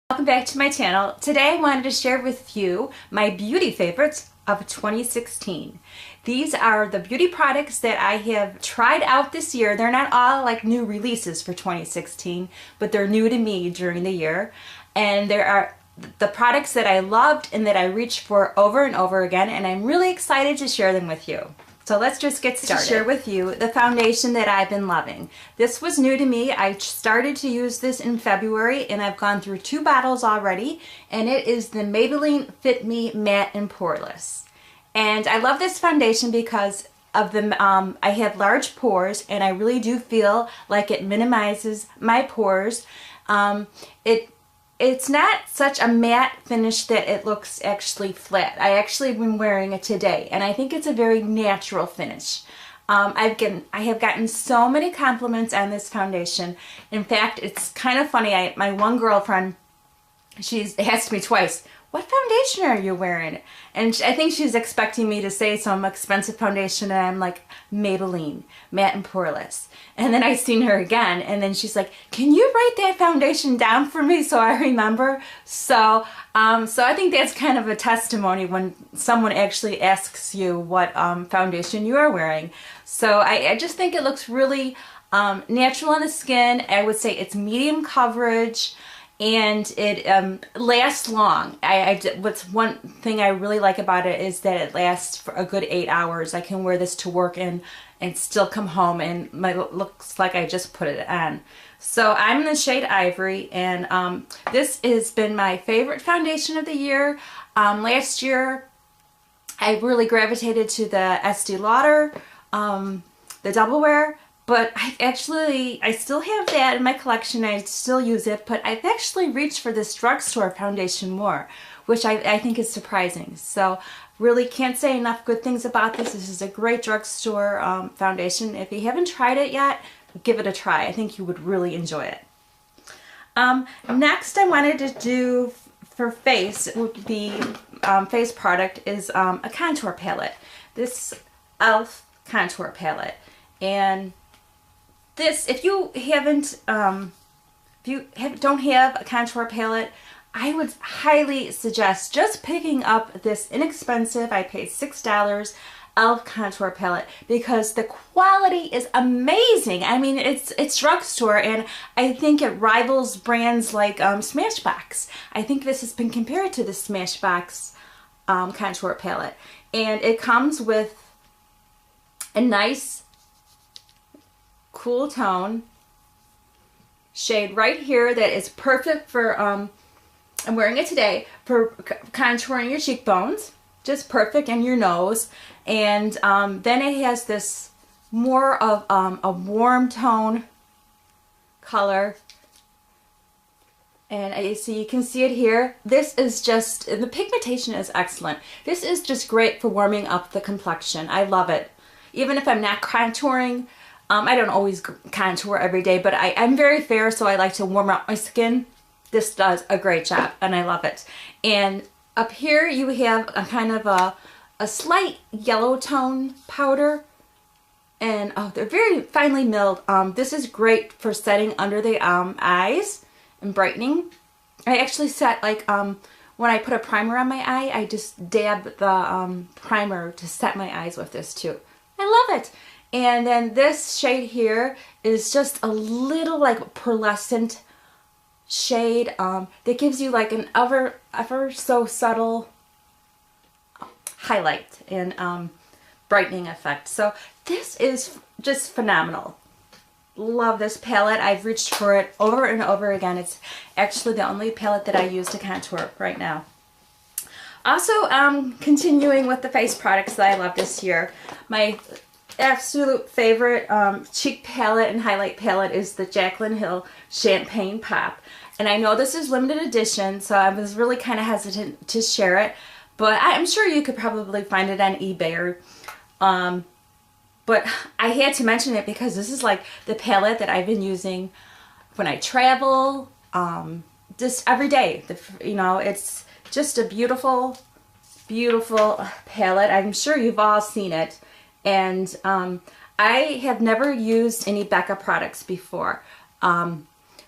Welcome back to my channel. Today I wanted to share with you my beauty favorites of 2016. These are the beauty products that I have tried out this year. They're not all like new releases for 2016, but they're new to me during the year. And there are the products that I loved and that I reached for over and over again, and I'm really excited to share them with you. So let's just get started. To share with you the foundation that I've been loving. This was new to me. I started to use this in February and I've gone through 2 bottles already, and it is the Maybelline Fit Me Matte and Poreless. And I love this foundation because of the I have large pores and I really do feel like it minimizes my pores. It's not such a matte finish that it looks actually flat. I actually been wearing it today and I think it's a very natural finish. I have gotten so many compliments on this foundation. In fact, it's kind of funny. My one girlfriend, she's asked me twice, "What foundation are you wearing?" And I think she's expecting me to say some expensive foundation, and I'm like, Maybelline Matte and Poreless. And then I seen her again, and then she's like, "Can you write that foundation down for me so I remember?" So I think that's kind of a testimony when someone actually asks you what foundation you are wearing. So I just think it looks really natural on the skin. I would say it's medium coverage. And it lasts long. What's one thing I really like about it is that it lasts for a good 8 hours. I can wear this to work and still come home and looks like I just put it on. So I'm in the shade Ivory, and this has been my favorite foundation of the year. Last year I really gravitated to the Estee Lauder, the Double Wear. But I still have that in my collection. I still use it, but I've actually reached for this drugstore foundation more, which I think is surprising. So really can't say enough good things about this. This is a great drugstore foundation. If you haven't tried it yet, give it a try. I think you would really enjoy it. Next I wanted to do for face, would be face product is a contour palette. This e.l.f. contour palette. And this, if you don't have a contour palette, I would highly suggest just picking up this inexpensive, I paid $6, e.l.f. contour palette, because the quality is amazing. I mean, it's drugstore, and I think it rivals brands like Smashbox. I think this has been compared to the Smashbox contour palette, and it comes with a nice cool tone shade right here that is perfect for I'm wearing it today for contouring your cheekbones, just perfect, in your nose. And then it has this more of a warm tone color, and so you can see it here. This is just, the pigmentation is excellent. This is just great for warming up the complexion. I love it. Even if I'm not contouring, I don't always contour every day, but I'm very fair, so I like to warm up my skin. This does a great job, and I love it. And up here you have a kind of a slight yellow tone powder, and they're very finely milled. This is great for setting under the eyes and brightening. I actually set, like, when I put a primer on my eye, I just dab the primer to set my eyes with this too. I love it. And then this shade here is just a little like pearlescent shade that gives you like an ever so subtle highlight and brightening effect. So this is just phenomenal. Love this palette. I've reached for it over and over again. It's actually the only palette that I use to contour right now. Also, continuing with the face products that I love this year, my absolute favorite cheek palette and highlight palette is the Jaclyn Hill Champagne Pop. And I know this is limited edition, so I was really kind of hesitant to share it, but I'm sure you could probably find it on eBay. But I had to mention it because this is like the palette that I've been using when I travel, just every day. You know, it's just a beautiful, beautiful palette. I'm sure you've all seen it. And I have never used any Becca products before.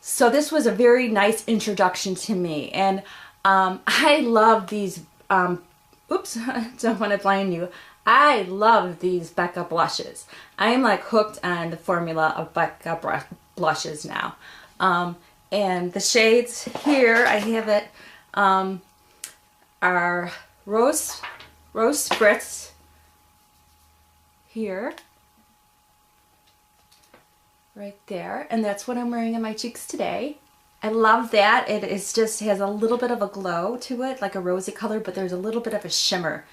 So this was a very nice introduction to me, and I love these, oops, don't want to blind you. I love these Becca blushes. I am like hooked on the formula of Becca blushes now. And the shades here, I have it, are Rose Spritz here, right there, and that's what I'm wearing on my cheeks today. I love that. It is just has a little bit of a glow to it, like a rosy color, but there's a little bit of a shimmer.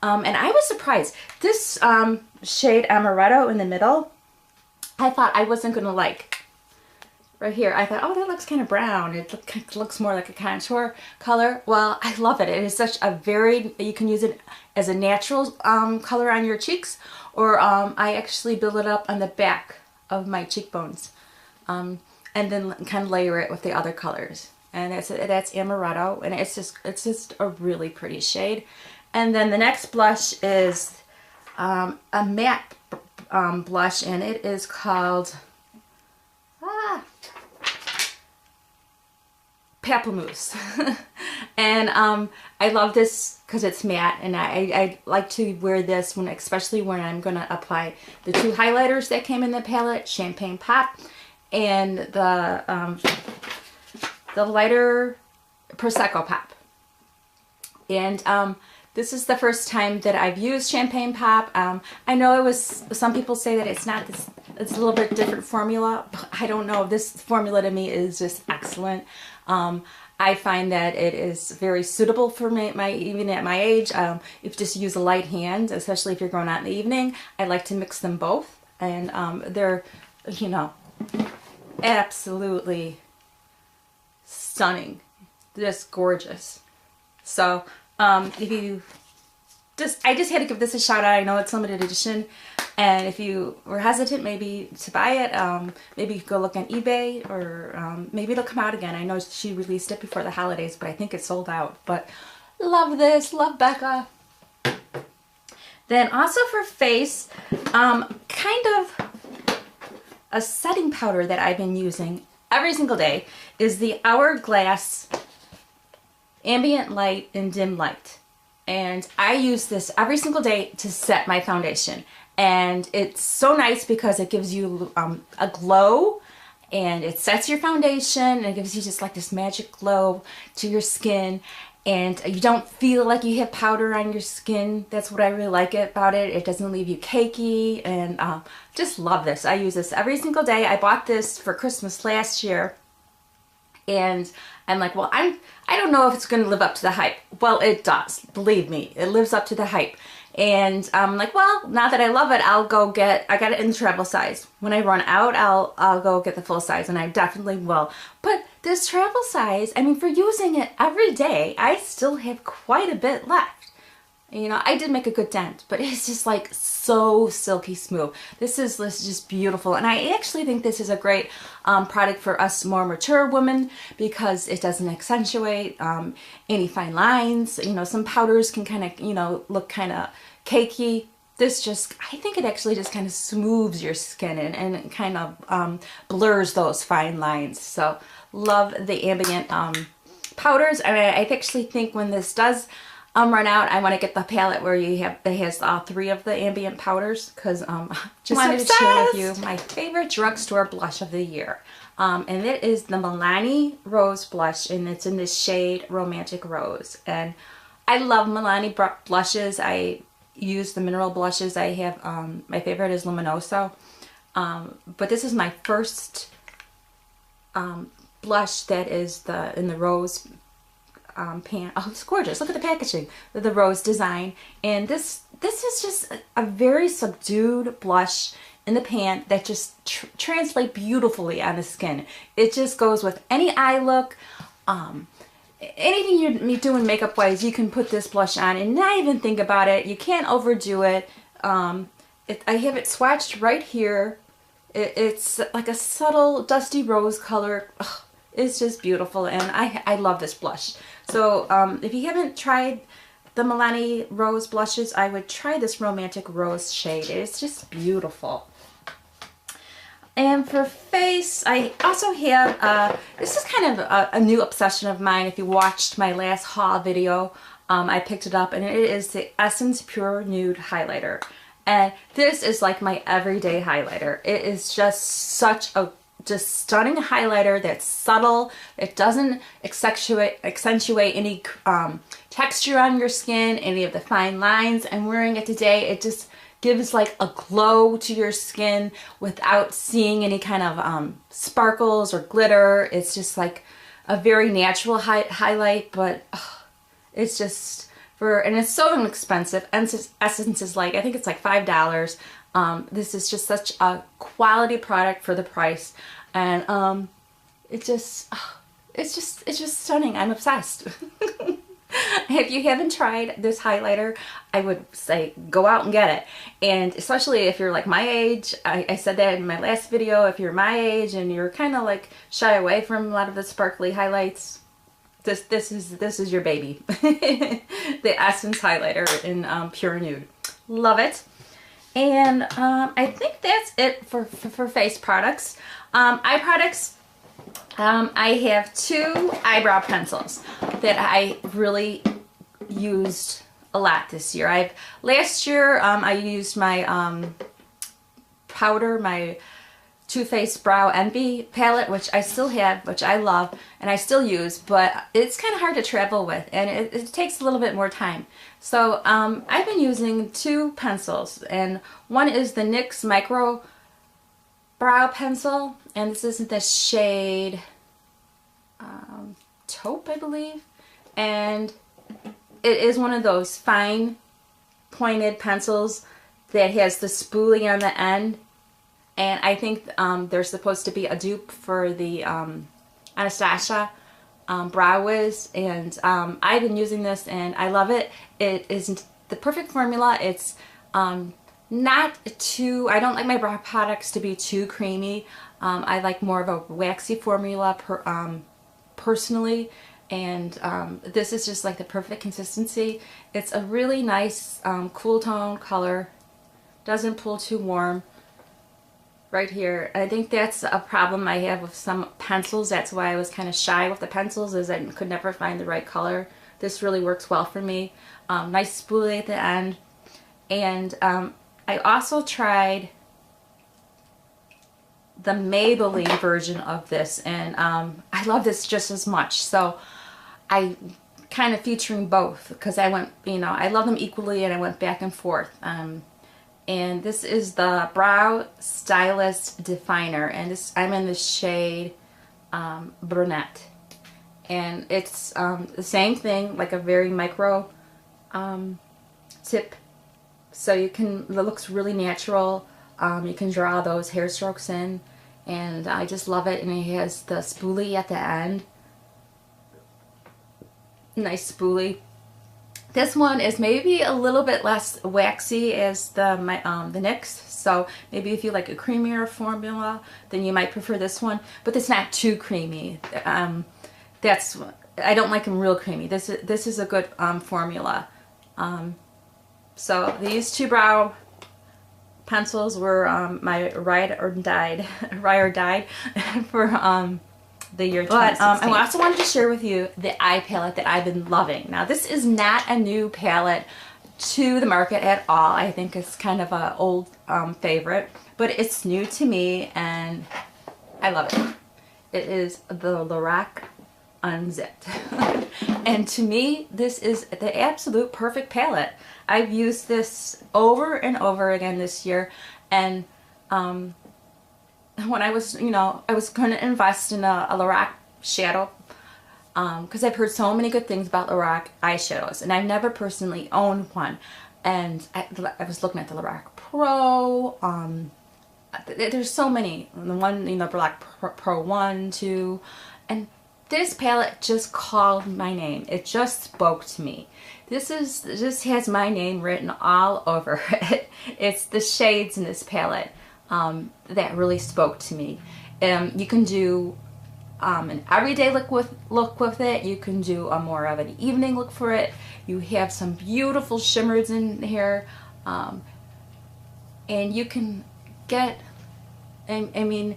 And I was surprised. This shade Amaretto in the middle, I thought I wasn't going to like. Right here, I thought, oh, that looks kind of brown. It looks more like a contour color. Well, I love it. It is such a very, you can use it as a natural color on your cheeks, or I actually build it up on the back of my cheekbones, and then kind of layer it with the other colors. And that's Amaretto, and it's just a really pretty shade. And then the next blush is a matte blush, and it is called Pamplemousse. And I love this because it's matte, and I like to wear this when, especially when I'm going to apply the two highlighters that came in the palette, Champagne Pop and the lighter Prosecco Pop. And this is the first time that I've used Champagne Pop. I know it was, some people say that it's not this, it's a little bit different formula. I don't know. This formula to me is just excellent. I find that it is very suitable for me, even at my age. If you just use a light hand, especially if you're going out in the evening, I like to mix them both. And they're, you know, absolutely stunning. Just gorgeous. So if you I just had to give this a shout out. I know it's limited edition, and if you were hesitant maybe to buy it, maybe you could go look on eBay, or maybe it'll come out again. I know she released it before the holidays, but I think it's sold out. But love this, love Becca. Then also for face, kind of a setting powder that I've been using every single day is the Hourglass Ambient Light and Dim Light. And I use this every single day to set my foundation. And it's so nice because it gives you a glow, and it sets your foundation, and it gives you just like this magic glow to your skin. And you don't feel like you have powder on your skin. That's what I really like about it. It doesn't leave you cakey, and just love this. I use this every single day. I bought this for Christmas last year, and I'm like, well, I don't know if it's going to live up to the hype. Well, it does. Believe me, it lives up to the hype. And I'm like, well, now that I love it, I'll go get, I got it in the travel size. When I run out, I'll go get the full size, and I definitely will. But this travel size, I mean, for using it every day, I still have quite a bit left. You know, I did make a good dent, but it's just like so silky smooth. This is just beautiful. And I actually think this is a great product for us more mature women, because it doesn't accentuate any fine lines. You know, some powders can kind of, you know, look kind of cakey. This just, I think it actually just kind of smooths your skin and kind of blurs those fine lines. So love the ambient powders. And I actually think when this does run out, I want to get the palette where you have, that has all three of the ambient powders, because just wanted to share with you my favorite drugstore blush of the year. And it is the Milani Rose blush, and it's in this shade Romantic Rose. And I love Milani blushes. I use the mineral blushes. I have, my favorite is Luminoso. But this is my first blush that is in the rose pan. Oh, it's gorgeous. Look at the packaging, the rose design. And this is just a very subdued blush in the pan that just translates beautifully on the skin. It just goes with any eye look. Anything you're doing makeup wise, you can put this blush on and not even think about it. You can't overdo it. I have it swatched right here. It's like a subtle dusty rose color. Ugh, it's just beautiful, and I love this blush. So if you haven't tried the Milani Rose blushes, I would try this Romantic Rose shade. It's just beautiful. And for face, I also have, this is kind of a new obsession of mine. If you watched my last haul video, I picked it up, and it is the Essence Pure Nude Highlighter. And this is like my everyday highlighter. It is just such a stunning highlighter that's subtle. It doesn't accentuate any texture on your skin, any of the fine lines. I'm wearing it today. It just gives like a glow to your skin without seeing any kind of sparkles or glitter. It's just like a very natural highlight, but it's just and it's so inexpensive. Essence is like, I think it's like $5. This is just such a quality product for the price, and it's just stunning. I'm obsessed. If you haven't tried this highlighter, I would say go out and get it. And especially if you're like my age, I said that in my last video, if you're my age and you're kind of like shy away from a lot of the sparkly highlights, this is your baby. The Essence highlighter in Pure Nude. Love it. And I think that's it for face products. Eye products. I have 2 eyebrow pencils that I really used a lot this year. Last year I used my powder, my Too Faced Brow Envy palette, which I still have, which I love and I still use, but it's kind of hard to travel with, and it takes a little bit more time. So I've been using 2 pencils, and one is the NYX Micro Brow Pencil, and this is the shade Taupe, I believe, and it is one of those fine pointed pencils that has the spoolie on the end, and I think they're supposed to be a dupe for the Anastasia Brow Wiz, and I've been using this and I love it. It is the perfect formula. It's not too, I don't like my brow products to be too creamy. I like more of a waxy formula personally, and this is just like the perfect consistency. It's a really nice cool tone color, doesn't pull too warm. Right here, I think that's a problem I have with some pencils. That's why I was kind of shy with the pencils, is I could never find the right color. This really works well for me. Nice spoolie at the end. And I also tried the Maybelline version of this, and I love this just as much. So I kind of featuring both, because I went, you know, I love them equally, and I went back and forth. And this is the Brow Stylist Definer, and I'm in the shade Brunette, and it's the same thing, like a very micro tip, so you can, it looks really natural. You can draw those hair strokes in, and I just love it. And it has the spoolie at the end, nice spoolie. This one is maybe a little bit less waxy as the NYX, so maybe if you like a creamier formula, then you might prefer this one. But it's not too creamy. I don't like them real creamy. This is a good formula. So these 2 brow pencils were my ride or died for the year 2016. But I also wanted to share with you the eye palette that I've been loving. Now, this is not a new palette to the market at all. I think it's kind of an old favorite, but it's new to me and I love it. It is the Lorac Unzipped. And to me, this is the absolute perfect palette. I've used this over and over again this year, and when I was, you know, I was going to invest in a Lorac shadow, because I've heard so many good things about Lorac eyeshadows, and I've never personally owned one. And I was looking at the Lorac Pro. There's so many. The one, you know, Lorac Pro 1, 2, and this palette just called my name. It just spoke to me. This has my name written all over it. It's the shades in this palette that really spoke to me. You can do an everyday look with it. You can do a more of an evening look for it. You have some beautiful shimmers in here, and you can get I mean,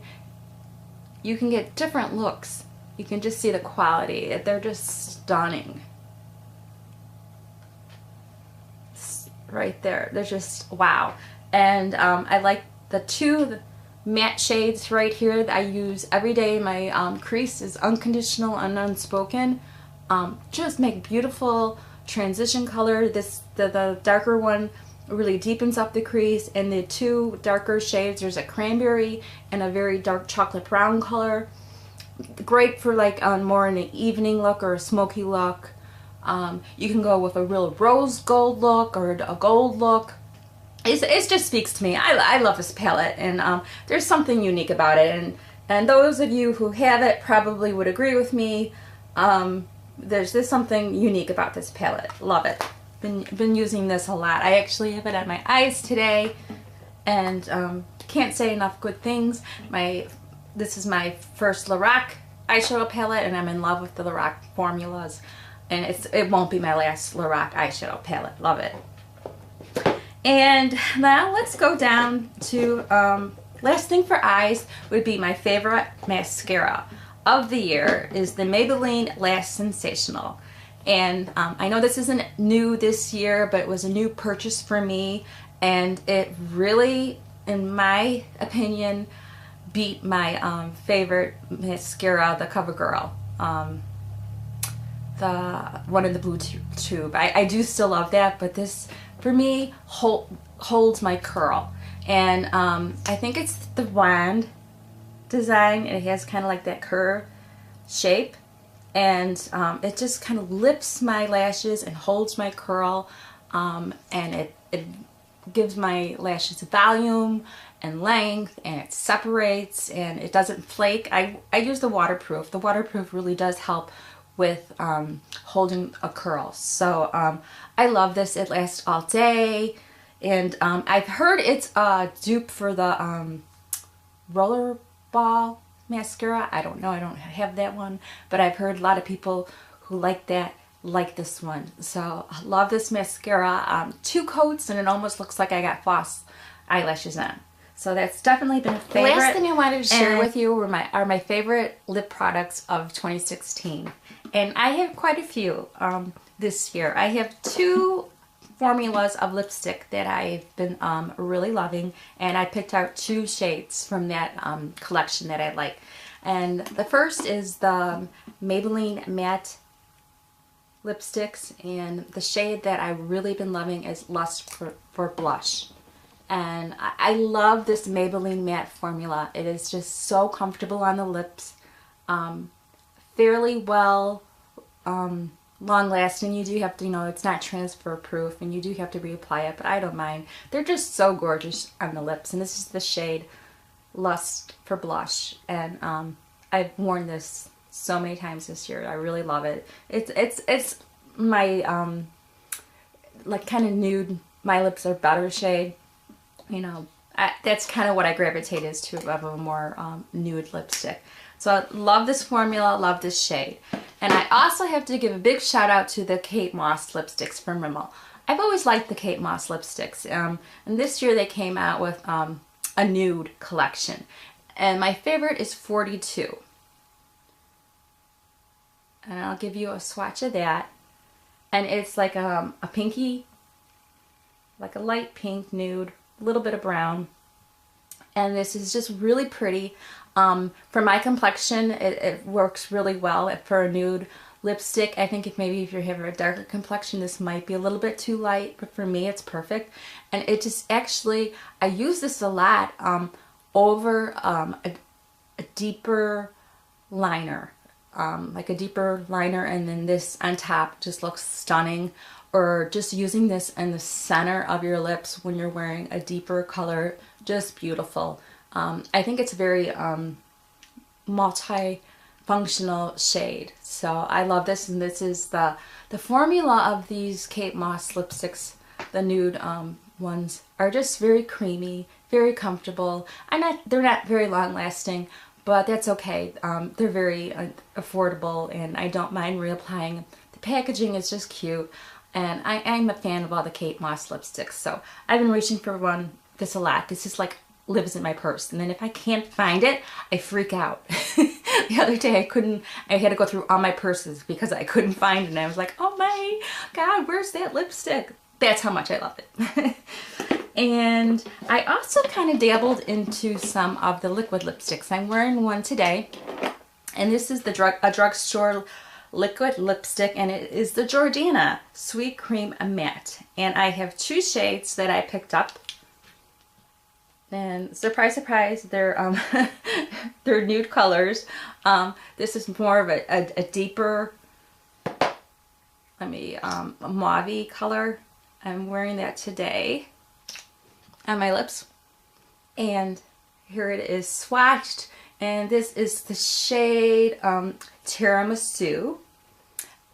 you can get different looks. You can just see the quality. They're just stunning. Right there. They're just wow. And I like the two matte shades right here that I use every day. My crease is Unconditional and Unspoken. Just make beautiful transition color. The darker one really deepens up the crease, and the two darker shades, there's a cranberry and a very dark chocolate brown color. Great for like more an evening look or a smoky look. You can go with a real rose gold look or a gold look. It just speaks to me. I love this palette, and there's something unique about it, and those of you who have it probably would agree with me. There's something unique about this palette. Love it. Been using this a lot. I actually have it on my eyes today, and can't say enough good things. This is my first Lorac eyeshadow palette, and I'm in love with the Lorac formulas, and it won't be my last Lorac eyeshadow palette. Love it. And now let's go down to last thing for eyes would be my favorite mascara of the year is the Maybelline Lash Sensational. And I know this isn't new this year, but it was a new purchase for me, and it really, in my opinion, beat my favorite mascara, the CoverGirl, the one in the blue tube. I do still love that, but this, for me, holds my curl. And I think it's the wand design. It has kind of like that curve shape, and it just kind of lifts my lashes and holds my curl, and it gives my lashes volume and length, and it separates, and it doesn't flake. I use the waterproof. The waterproof really does help with holding a curl. So I love this. It lasts all day, and I've heard it's a dupe for the Rollerball mascara. I don't know, I don't have that one, but I've heard a lot of people who like that like this one. So I love this mascara. 2 coats, and it almost looks like I got false eyelashes on. So that's definitely been a favorite. The last thing I wanted to share with you are my favorite lip products of 2016. And I have quite a few this year. I have 2 formulas of lipstick that I've been really loving, and I picked out 2 shades from that collection that I like. And the first is the Maybelline Matte lipsticks, and the shade that I've really been loving is Lush for Blush. And I love this Maybelline Matte formula. It is just so comfortable on the lips, fairly well long lasting. You do have to, it's not transfer proof, and you do have to reapply it, but I don't mind. They're just so gorgeous on the lips, and this is the shade Lust for Blush, and I've worn this so many times this year. I really love it. It's my like kind of nude, my lips are better shade. That's kind of what I gravitate to, of a more nude lipstick. So I love this formula, love this shade. And I also have to give a big shout out to the Kate Moss lipsticks from Rimmel. I've always liked the Kate Moss lipsticks, and this year they came out with a nude collection. And my favorite is 42. And I'll give you a swatch of that. And it's like a pinky, like a light pink nude, a little bit of brown. And this is just really pretty. For my complexion, it works really well for a nude lipstick. I think if you have a darker complexion, this might be a little bit too light, but for me, it's perfect. And it just actually, I use this a lot over a deeper liner, like a deeper liner, and then this on top just looks stunning. Or just using this in the center of your lips when you're wearing a deeper color, just beautiful. I think it's a very multi-functional shade. So I love this, and this is the formula of these Kate Moss lipsticks. The nude ones are just very creamy, very comfortable. They're not very long lasting, but that's okay. They're very affordable, and I don't mind reapplying. The packaging is just cute. And I'm a fan of all the Kate Moss lipsticks, so I've been reaching for this a lot. This is like lives in my purse. And then if I can't find it, I freak out. The other day I had to go through all my purses because I couldn't find it. And I was like, oh my God, where's that lipstick? That's how much I love it. And I also kind of dabbled into some of the liquid lipsticks. I'm wearing one today. And this is a drugstore liquid lipstick, and it is the Jordana Sweet Cream Matte. And I have 2 shades that I picked up. And surprise, surprise, they're they're nude colors. This is more of a deeper, a mauve-y color. I'm wearing that today on my lips. And here it is swatched. And this is the shade Tiramisu.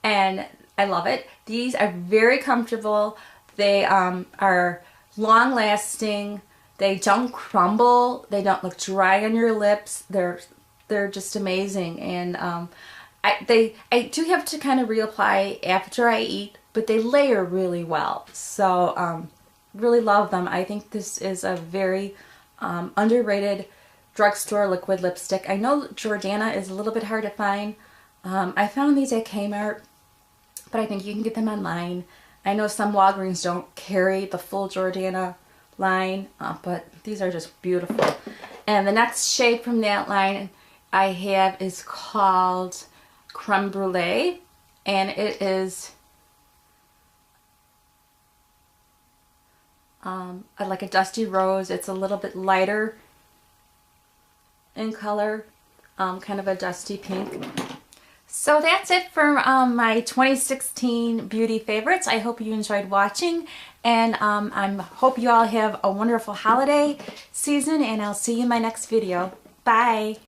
And I love it. These are very comfortable. They are long-lasting. They don't crumble. They don't look dry on your lips. They're just amazing. And I do have to kind of reapply after I eat, but they layer really well. So really love them. I think this is a very underrated drugstore liquid lipstick. I know Jordana is a little bit hard to find. I found these at Kmart, but I think you can get them online. I know some Walgreens don't carry the full Jordana line, but these are just beautiful. And the next shade from that line I have is called Creme Brulee, and it is like a dusty rose. It's a little bit lighter in color, kind of a dusty pink. So that's it for my 2016 beauty favorites. I hope you enjoyed watching, and I hope you all have a wonderful holiday season, and I'll see you in my next video. Bye!